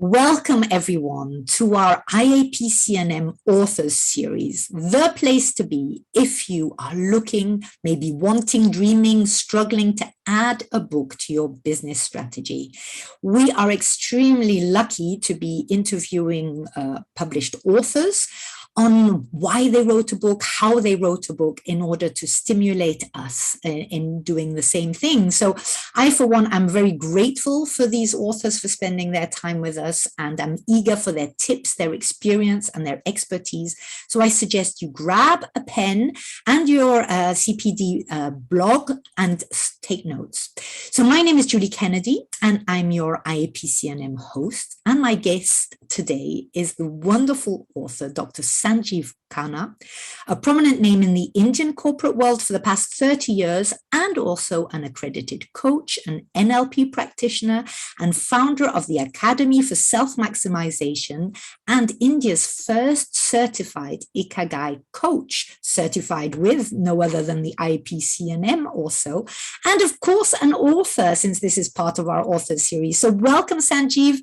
Welcome everyone to our IAPC&M Authors Series, the place to be if you are looking, maybe wanting, dreaming, struggling to add a book to your business strategy. We are extremely lucky to be interviewing published authors on why they wrote a book, how they wrote a book in order to stimulate us in doing the same thing. So I, for one, am very grateful for these authors for spending their time with us, and I'm eager for their tips, their experience, and their expertise. So I suggest you grab a pen and your CPD blog and take notes. So my name is Julie Kennedy, and I'm your IAPC&M host. And my guest today is the wonderful author, Dr. Sanjeevv Khanna, a prominent name in the Indian corporate world for the past 30 years, and also an accredited coach, an NLP practitioner, and founder of the Academy for Self-Maximization and India's first certified Ikigai coach, certified with no other than the IAPC&M also, and of course an author, since this is part of our author series. So welcome, Sanjeevv,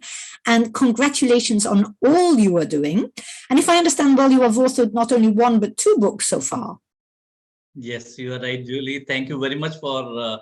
and congratulations on all you are doing. And if I understand well, you have authored not only one, but two books so far. Yes, you are right, Julie. Thank you very much for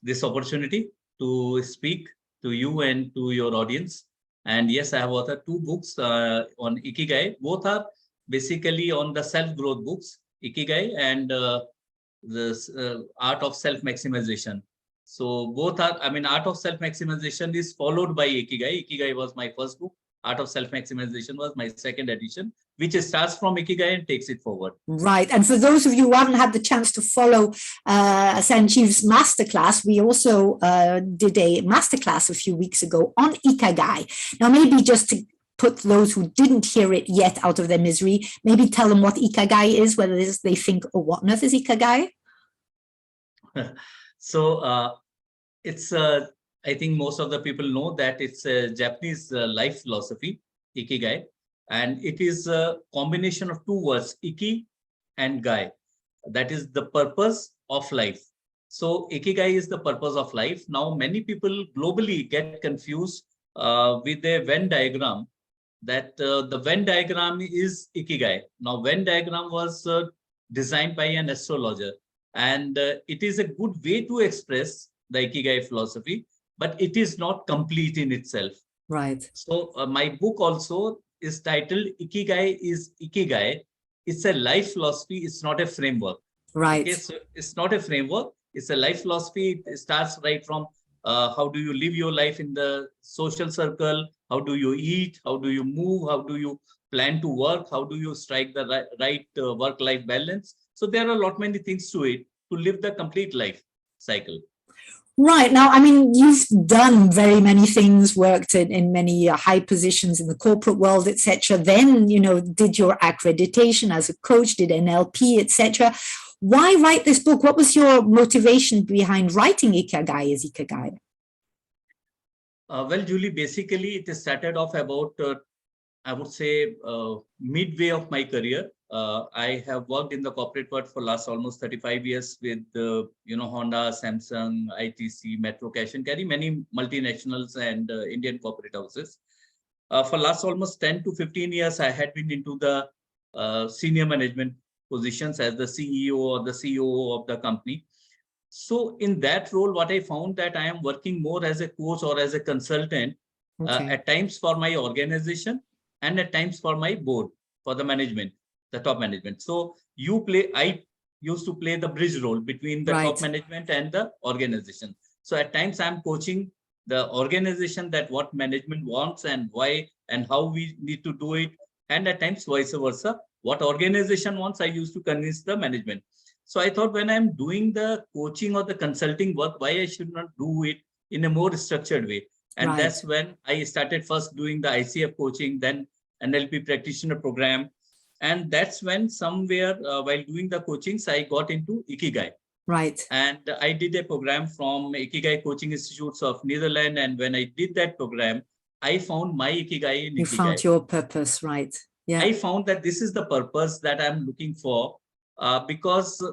this opportunity to speak to you and to your audience. And yes, I have authored two books on Ikigai. Both are basically on the self-growth books, Ikigai and the Art of Self-Maximization. So both are, Art of Self-Maximization is followed by Ikigai. Ikigai was my first book. Art of Self-Maximization was my second edition, which starts from Ikigai and takes it forward. Right. And for those of you who haven't had the chance to follow Sanjeev's masterclass, we also did a masterclass a few weeks ago on Ikigai. Now, maybe just to put those who didn't hear it yet out of their misery, maybe tell them what Ikigai is, whether they think, oh, what on earth is Ikigai? So it's I think most of the people know that it's a Japanese life philosophy, Ikigai, and it is a combination of two words, Iki and Gai. That is the purpose of life. So Ikigai is the purpose of life. Now, many people globally get confused with a Venn diagram, that the Venn diagram is Ikigai. Now, Venn diagram was designed by an astrologer, and it is a good way to express the Ikigai philosophy, but it is not complete in itself. Right. So my book also is titled Ikigai is Ikigai. It's a life philosophy. It's not a framework. Right. Okay, so it's not a framework. It's a life philosophy. It starts right from how do you live your life in the social circle? How do you eat? How do you move? How do you plan to work? How do you strike the right work-life balance? So there are a lot many things to it to live the complete life cycle. Right. Now, I mean, you've done very many things, worked in many high positions in the corporate world, etc. Then, did your accreditation as a coach, did NLP, etc. Why write this book? What was your motivation behind writing Ikigai as Ikigai? Well, Julie, basically, it started off about, I would say, midway of my career. I have worked in the corporate world for last almost 35 years with, Honda, Samsung, ITC, Metro Cash and Carry, many multinationals and Indian corporate houses. For last almost 10 to 15 years, I had been into the senior management positions as the CEO or the COO of the company. So in that role, what I found that I am working more as a coach or as a consultant, at times for my organization and at times for my board, for the management, the top management. So I used to play the bridge role between the top management and the organization. So at times I'm coaching the organization that what management wants and why and how we need to do it. And at times vice versa, what organization wants, I used to convince the management. So I thought when I'm doing the coaching or the consulting work, why I should not do it in a more structured way. And that's when I started first doing the ICF coaching, then NLP practitioner program. And that's when somewhere while doing the coachings, I got into Ikigai. Right. And I did a program from Ikigai Coaching Institutes of Netherlands. And when I did that program, I found my Ikigai in Ikigai. You found your purpose, right? Yeah. I found that this is the purpose that I'm looking for because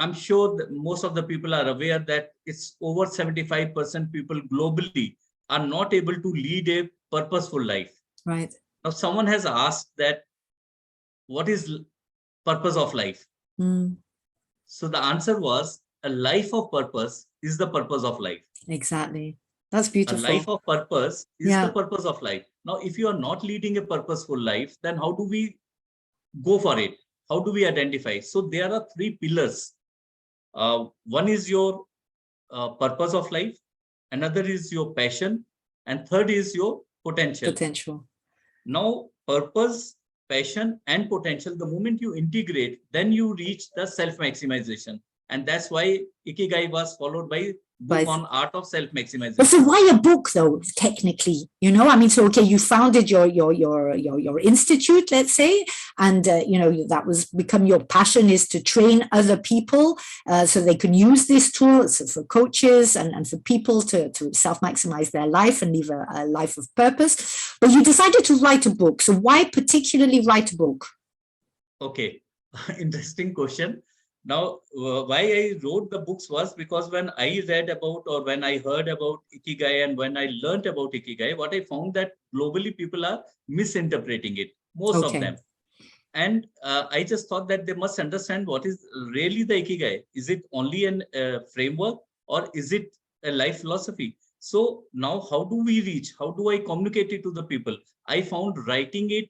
I'm sure that most of the people are aware that it's over 75% people globally are not able to lead a purposeful life. Right. Now, someone has asked that, what is purpose of life? Mm, So the answer was, a life of purpose is the purpose of life. exactly. That's A beautiful. life of purpose is the Yeah. purpose of life. Now, if you are not leading a purposeful life, then how do we go for it? How do we identify? So there are three pillars. One is your purpose of life, another is your passion, and third is your potential. Potential. Now, purpose, passion, and potential, the moment you integrate, then you reach the self-maximization. And that's why Ikigai was followed by book Right. on art of But self-maximization. so why a book though, technically? You know, I mean, so okay, you founded your institute, let's say, and you know, that was become your passion is to train other people so they can use this tool for coaches and for people to self-maximize their life and live a life of purpose. But you decided to write a book. So why particularly write a book? Okay, interesting question. Now, why I wrote the books was because when I read about or when I heard about Ikigai and when I learned about Ikigai, what I found that globally people are misinterpreting it, most of Okay. them. And I just thought that they must understand what is really the Ikigai. Is it only an framework or is it a life philosophy? So now how do we reach? How do I communicate it to the people? I found writing it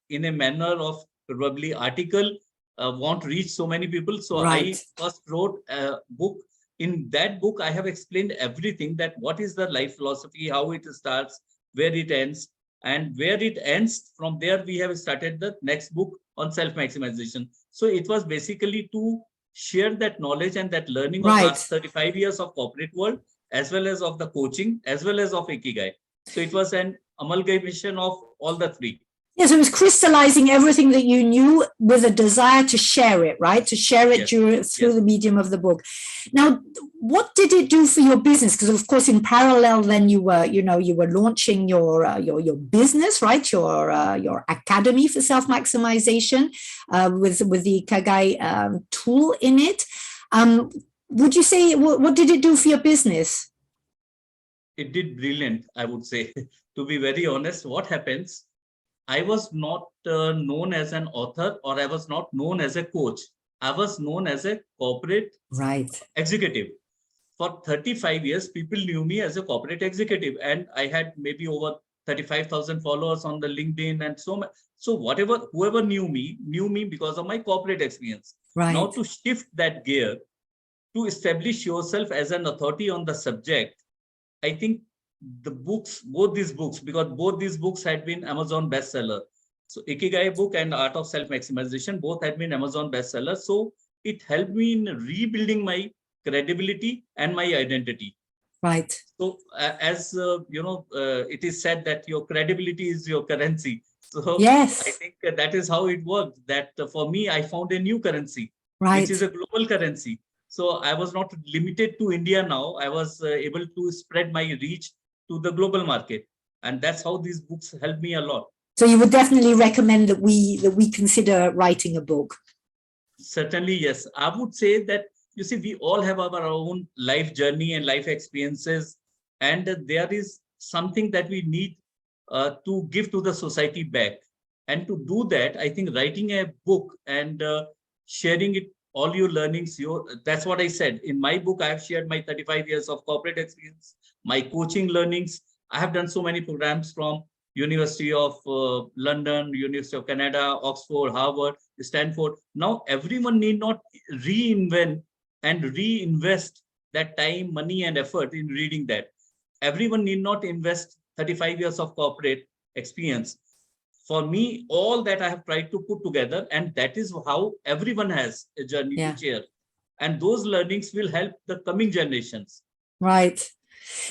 in a manner of probably article won't reach so many people. So Right. I first wrote a book. In that book, I have explained everything, that what is the life philosophy, how it starts, where it ends, and where it ends. From there, we have started the next book on self-maximization. So it was basically to share that knowledge and that learning of Right. last 35 years of corporate world, as well as of the coaching, as well as of Ikigai. So it was an amalgamation of all the three. Yeah, so it was crystallizing everything that you knew with a desire to share it, right? To share it Yes. through Yes. the medium of the book. Now, what did it do for your business? Because of course, in parallel, then you were launching your business, right? Your academy for self maximization with the Ikigai tool in it. Would you say what did it do for your business? It did brilliant, I would say. To be very honest, what happens? I was not known as an author, or I was not known as a coach. I was known as a corporate Right. executive. For 35 years, people knew me as a corporate executive, and I had maybe over 35,000 followers on the LinkedIn and so much. So whoever knew me because of my corporate experience. Now Right. to shift that gear, to establish yourself as an authority on the subject, I think the books, because both these books had been Amazon bestseller. So Ikigai book and Art of Self-Maximization, both had been Amazon bestsellers. So it helped me in rebuilding my credibility and my identity. Right. So as it is said that your credibility is your currency. So I Yes. think that is how it worked. That for me, I found a new currency, which Right. is a global currency. So I was not limited to India now. I was able to spread my reach to the global market. And that's how these books helped me a lot. So you would definitely recommend that we consider writing a book. Certainly, yes. I would say that, you see, we all have our own life journey and life experiences. And there is something that we need to give to the society back. And to do that, I think writing a book and sharing it, all your learnings, that's what I said. In my book, I have shared my 35 years of corporate experience, my coaching learnings. I have done so many programs from University of London, University of Canada, Oxford, Harvard, Stanford. Now, everyone need not reinvent and reinvest that time, money, and effort in reading that. Everyone need not invest 35 years of corporate experience. For me, all that I have tried to put together, and that is how everyone has a journey to share. And those learnings will help the coming generations. Right.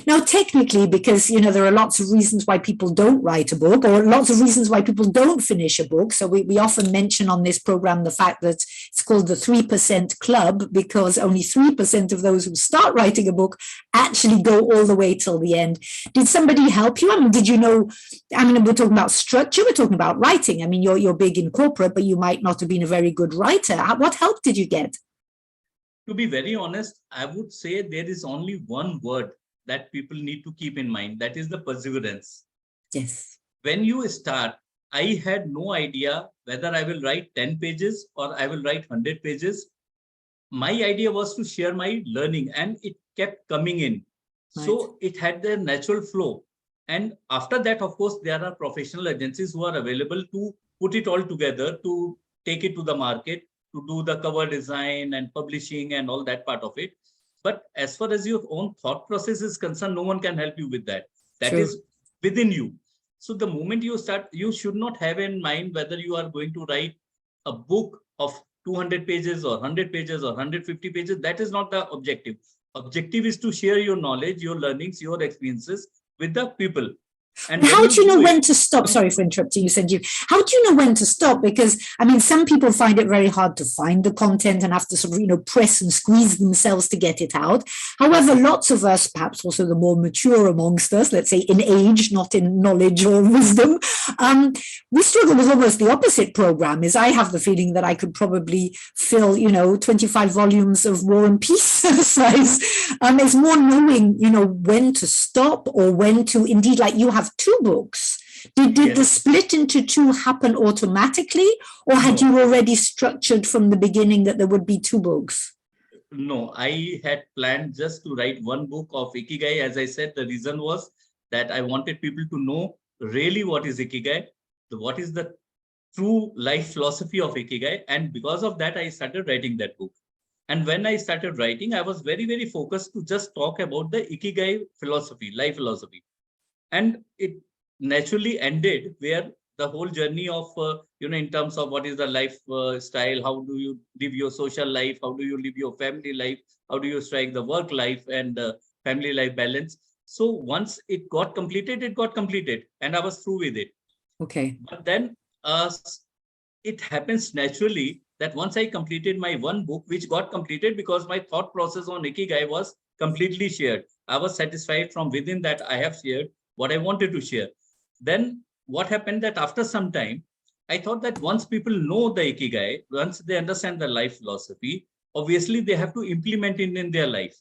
Now, technically, because there are lots of reasons why people don't write a book, or lots of reasons why people don't finish a book. So we often mention on this program the fact that it's called the 3% Club, because only 3% of those who start writing a book actually go all the way till the end. Did somebody help you? I mean, did you know? I mean, we're talking about structure, we're talking about writing. I mean, you're big in corporate, but you might not have been a very good writer. What help did you get? To be very honest, I would say there is only one word that people need to keep in mind. That is the perseverance. Yes. When you start, I had no idea whether I will write 10 pages or I will write 100 pages. My idea was to share my learning, and it kept coming in. Right. So it had the natural flow. And after that, of course, there are professional agencies who are available to put it all together, to take it to the market, to do the cover design and publishing and all that part of it. But as far as your own thought process is concerned, no one can help you with that. That True. is within you. So the moment you start, you should not have in mind whether you are going to write a book of 200 pages or 100 pages or 150 pages. That is not the objective. Objective is to share your knowledge, your learnings, your experiences with the people. And how do you know when it, to stop? Sorry for interrupting you, Sanjeev. How do you know when to stop? Because, I mean, some people find it very hard to find the content and have to sort of, you know, press and squeeze themselves to get it out. However, lots of us, perhaps also the more mature amongst us, let's say in age, not in knowledge or wisdom, we struggle with almost the opposite program. Is I have the feeling that I could probably fill, you know, 25 volumes of War and Peace size. It's more knowing, you know, when to stop or when to, indeed, like you have 2 books. Did Yes. the split into 2 happen automatically, or had No. you already structured from the beginning that there would be 2 books? No, I had planned just to write 1 book of Ikigai. As I said, the reason was that I wanted people to know really what is Ikigai, what is the true life philosophy of Ikigai. And because of that, I started writing that book. And when I started writing, I was very, very focused to just talk about the Ikigai philosophy, life philosophy. And it naturally ended where the whole journey of, in terms of what is the life style, how do you live your social life, how do you live your family life, how do you strike the work life and family life balance. So once it got completed, and I was through with it. Okay. But then it happens naturally that once I completed my 1 book, which got completed because my thought process on Ikigai was completely shared. I was satisfied from within that I have shared what I wanted to share. Then what happened that after some time, I thought that once people know the Ikigai, once they understand the life philosophy, obviously they have to implement it in their life.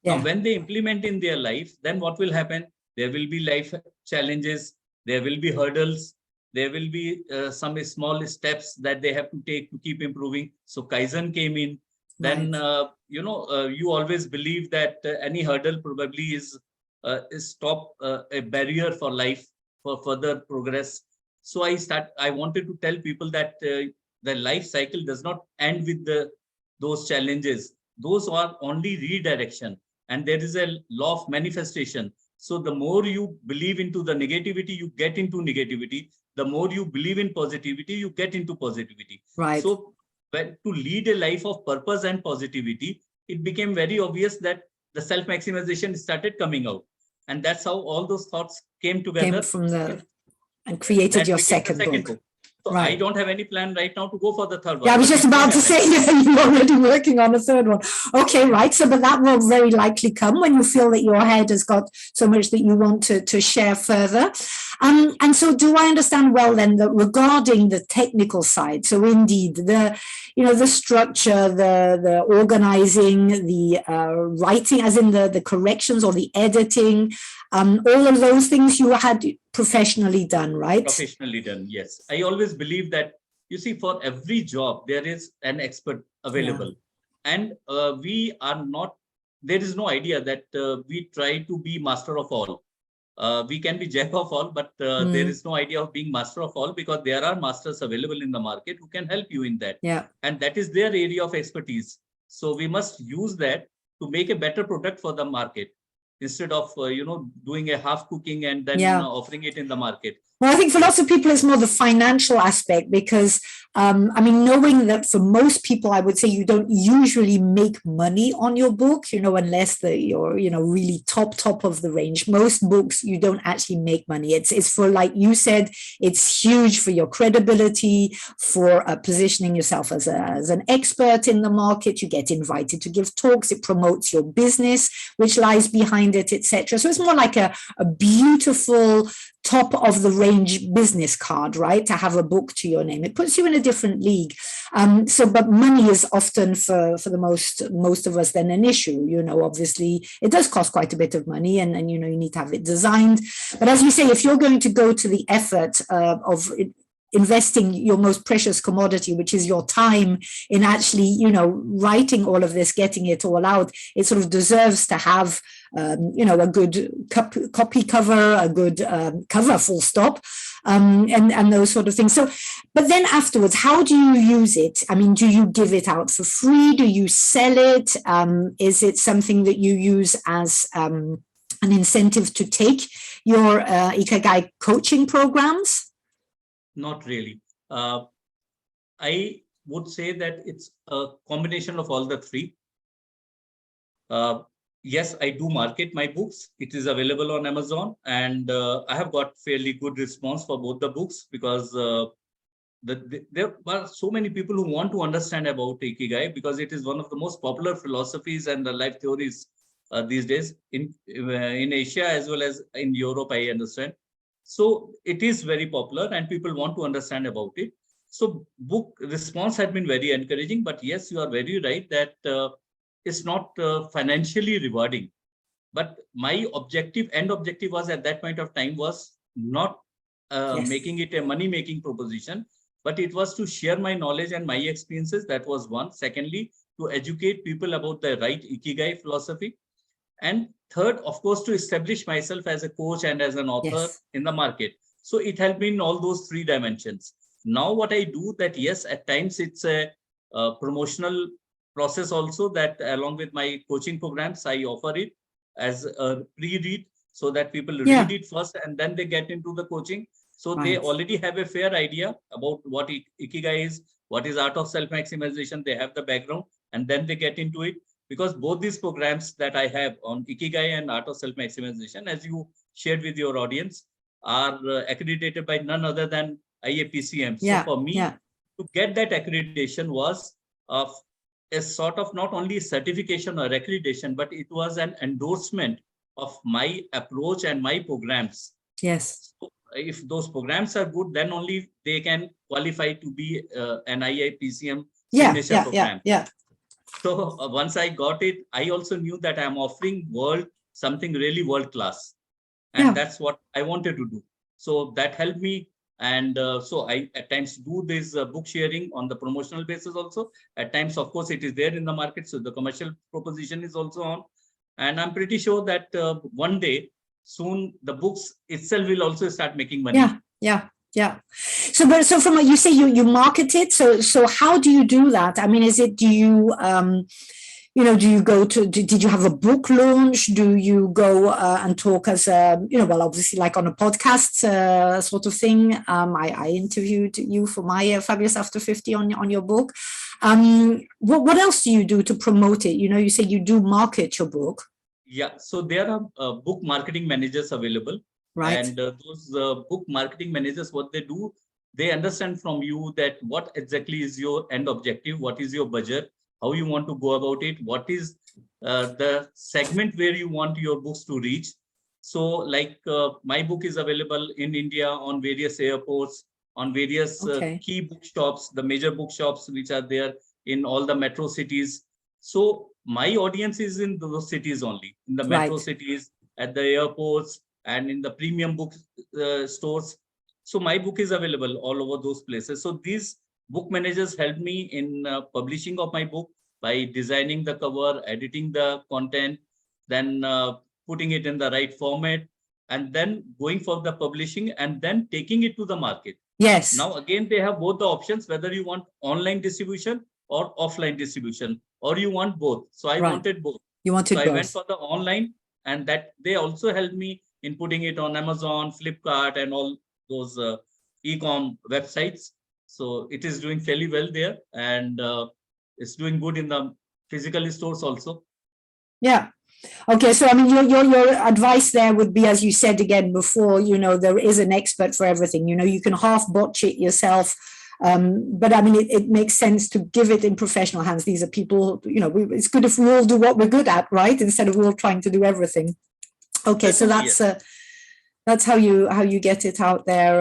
Yeah. Now, when they implement in their life, then what will happen? There will be life challenges, there will be hurdles, there will be some small steps that they have to take to keep improving. So Kaizen came in. Then, Right. you always believe that any hurdle probably is a barrier for life, for further progress. So I wanted to tell people that the life cycle does not end with those challenges. Those are only redirection. And there is a law of manifestation. So the more you believe into the negativity, you get into negativity. The more you believe in positivity, you get into positivity. Right. So to lead a life of purpose and positivity, it became very obvious that the self-maximization started coming out. And that's how all those thoughts came together. Came from and created That your became the second second book. book. So Right. I don't have any plan right now to go for the third one. Yeah, I was just about to say you're already working on a third one. Okay, right. So, but that will very likely come when you feel that your head has got so much that you want to share further. And so, do I understand well then that regarding the technical side, so indeed the structure, the organizing, the writing, as in the corrections or the editing, all of those things you had professionally done, right? Professionally done, yes. I always believe that, you see, for every job, there is an expert available. Yeah. And there is no idea that we try to be master of all. We can be jack of all, but there is no idea of being master of all, because there are masters available in the market who can help you in that. Yeah. And that is their area of expertise. So we must use that to make a better product for the market, instead of doing a half cooking and then offering it in the market. Well, I think for lots of people, it's more the financial aspect, because, knowing that for most people, I would say you don't usually make money on your book, unless you're, really top of the range. Most books, you don't actually make money. It's for, like you said, it's huge for your credibility, for positioning yourself as an expert in the market. You get invited to give talks. It promotes your business, which lies behind it, etc. So it's more like a beautiful top of the range business card, right? To have a book to your name. It puts you in a different league. But money is often for the most of us then an issue. Obviously it does cost quite a bit of money, and you need to have it designed. But as you say, if you're going to go to the effort of investing your most precious commodity, which is your time, in actually, writing all of this, getting it all out, it sort of deserves to have, a good copy cover, a good cover, full stop, and those sort of things. So, but then afterwards, how do you use it? I mean, do you give it out for free? Do you sell it? Is it something that you use as an incentive to take your Ikigai coaching programs? Not really. I would say that it's a combination of all the three. Yes, I do market my books. It is available on Amazon, and I have got fairly good response for both the books, because there are so many people who want to understand about Ikigai, because it is one of the most popular philosophies and the life theories these days in Asia as well as in Europe, I understand. So it is very popular and people want to understand about it. So book response had been very encouraging, but yes, you are very right that it's not financially rewarding. But my end objective was at that point of time was not making it a money-making proposition, but it was to share my knowledge and my experiences. That was one. Secondly, to educate people about the right Ikigai philosophy. And third, of course, to establish myself as a coach and as an author in the market. So it helped me in all those three dimensions. Now what I do that, yes, at times it's a promotional process also, that along with my coaching programs, I offer it as a pre-read so that people read it first and then they get into the coaching. So they already have a fair idea about what Ikigai is, what is art of self-maximization. They have the background and then they get into it. Because both these programs that I have on Ikigai and Art of Self-Maximization, as you shared with your audience, are accredited by none other than IAPC&M. So for me, to get that accreditation was a sort of not only certification or accreditation, but it was an endorsement of my approach and my programs. Yes. So if those programs are good, then only they can qualify to be an IAPC&M signature program. So once I got it, I also knew that I'm offering something really world class. And that's what I wanted to do. So that helped me. And so I at times do this book sharing on the promotional basis also. At times, of course, it is there in the market. So the commercial proposition is also on. And I'm pretty sure that one day soon the books itself will also start making money. Yeah. So from what you say, you market it. So how do you do that? I mean, do you go to, did you have a book launch? Do you go and talk as well, obviously like on a podcast sort of thing? I interviewed you for my Fabulous After 50 on your book. What else do you do to promote it? You say you do market your book. Yeah, so there are book marketing managers available. Right. And those book marketing managers, what they do, they understand from you that what exactly is your end objective, what is your budget, how you want to go about it, what is the segment where you want your books to reach. So like my book is available in India on various airports, on various key bookshops, the major bookshops which are there in all the metro cities. So my audience is in those cities only, in the metro cities, at the airports, and in the premium book stores. So my book is available all over those places. So these book managers help me in publishing of my book by designing the cover, editing the content, then putting it in the right format, and then going for the publishing and then taking it to the market. Yes. Now, again, they have both the options, whether you want online distribution or offline distribution, or you want both. So I wanted both. You wanted both. I went for the online, and that they also helped me in putting it on Amazon, Flipkart, and all those e-com websites. So it is doing fairly well there, and it's doing good in the physical stores also. Yeah. Okay. So, I mean, your advice there would be, as you said again before, there is an expert for everything. You can half botch it yourself. But I mean, it makes sense to give it in professional hands. These are people, it's good if we all do what we're good at, right? Instead of all trying to do everything. Okay, so That's how you get it out there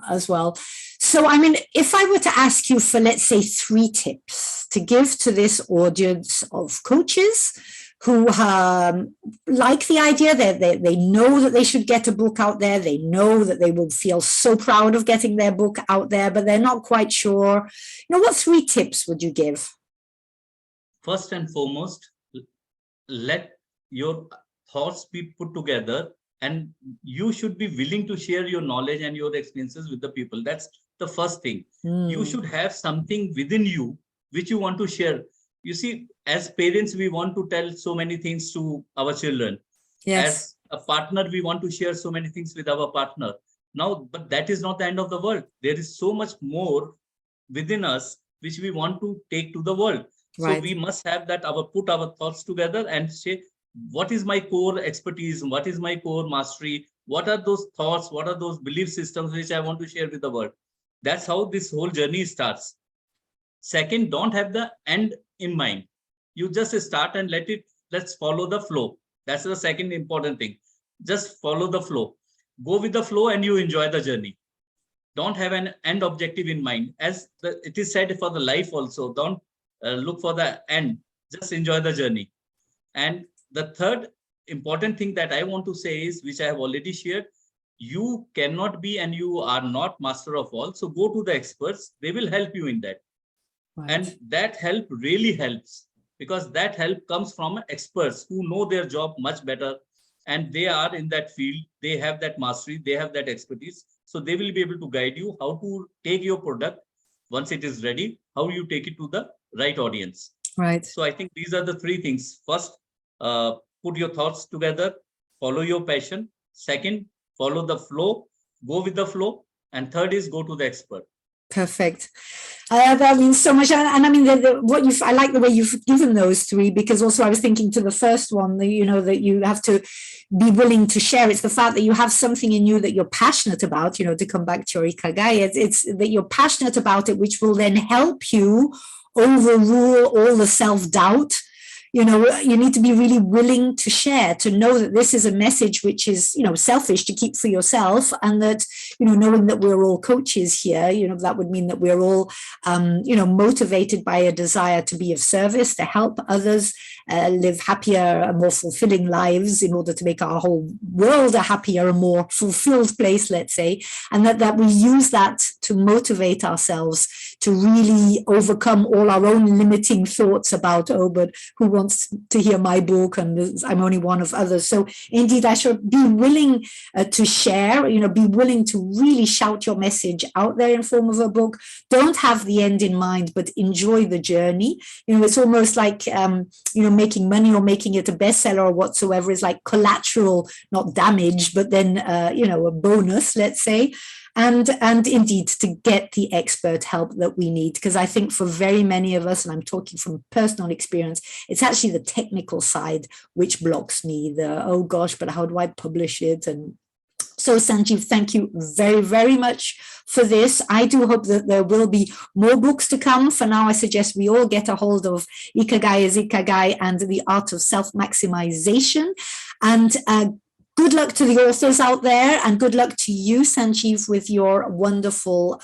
as well. So, I mean, if I were to ask you for, let's say, 3 tips to give to this audience of coaches who like the idea, they know that they should get a book out there, they know that they will feel so proud of getting their book out there, but they're not quite sure, what 3 tips would you give? First and foremost, let your thoughts be put together, and you should be willing to share your knowledge and your experiences with the people. That's the first thing. You should have something within you which you want to share. You see, as parents, we want to tell so many things to our children. Yes. As a partner, we want to share so many things with our partner. Now, but that is not the end of the world. There is so much more within us which we want to take to the world. Right. So we must have that, put our thoughts together and say, what is my core expertise? What is my core mastery? What are those thoughts? What are those belief systems which I want to share with the world? That's how this whole journey starts. Second, don't have the end in mind. You just start and let's follow the flow. That's the second important thing. Just follow the flow. Go with the flow and you enjoy the journey. Don't have an end objective in mind. As it is said for the life also, don't look for the end. Just enjoy the journey. And the third important thing that I want to say is, which I have already shared, you cannot be and you are not master of all. So go to the experts. They will help you in that. Right. And that help really helps, because that help comes from experts who know their job much better, and they are in that field. They have that mastery. They have that expertise. So they will be able to guide you how to take your product once it is ready, how you take it to the right audience. Right. So I think these are the 3 things. First, put your thoughts together, follow your passion. Second, follow the flow, go with the flow. And third is go to the expert. Perfect. That means so much. And I mean, I like the way you've given those 3, because also I was thinking to the first one, that you have to be willing to share. It's the fact that you have something in you that you're passionate about, to come back to your Ikigai. It's that you're passionate about it, which will then help you overrule all the self-doubt. You need to be really willing to share, to know that this is a message which is, selfish to keep for yourself, and that, knowing that we're all coaches here, that would mean that we're all, motivated by a desire to be of service, to help others live happier and more fulfilling lives in order to make our whole world a happier and more fulfilled place, let's say, and that we use that to motivate ourselves to really overcome all our own limiting thoughts about, but who wants to hear my book, and I'm only one of others. So indeed, I should be willing to share, be willing to really shout your message out there in form of a book. Don't have the end in mind, but enjoy the journey. It's almost like, making money or making it a bestseller or whatsoever is like collateral, not damage, but then, a bonus, let's say. And indeed, to get the expert help that we need, because I think for very many of us, and I'm talking from personal experience, it's actually the technical side which blocks me. Oh gosh, but how do I publish it? And so, Sanjeevv, thank you very, very much for this. I do hope that there will be more books to come. For now, I suggest we all get a hold of Ikigai is Ikigai and the Art of Self-Maximization. And good luck to the authors out there, and good luck to you, Sanjeevv, with your wonderful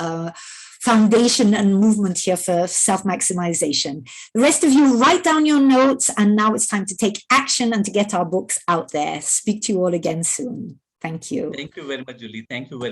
foundation and movement here for self-maximization. The rest of you, write down your notes, and now it's time to take action and to get our books out there. Speak to you all again soon. Thank you. Thank you very much, Julie. Thank you very much.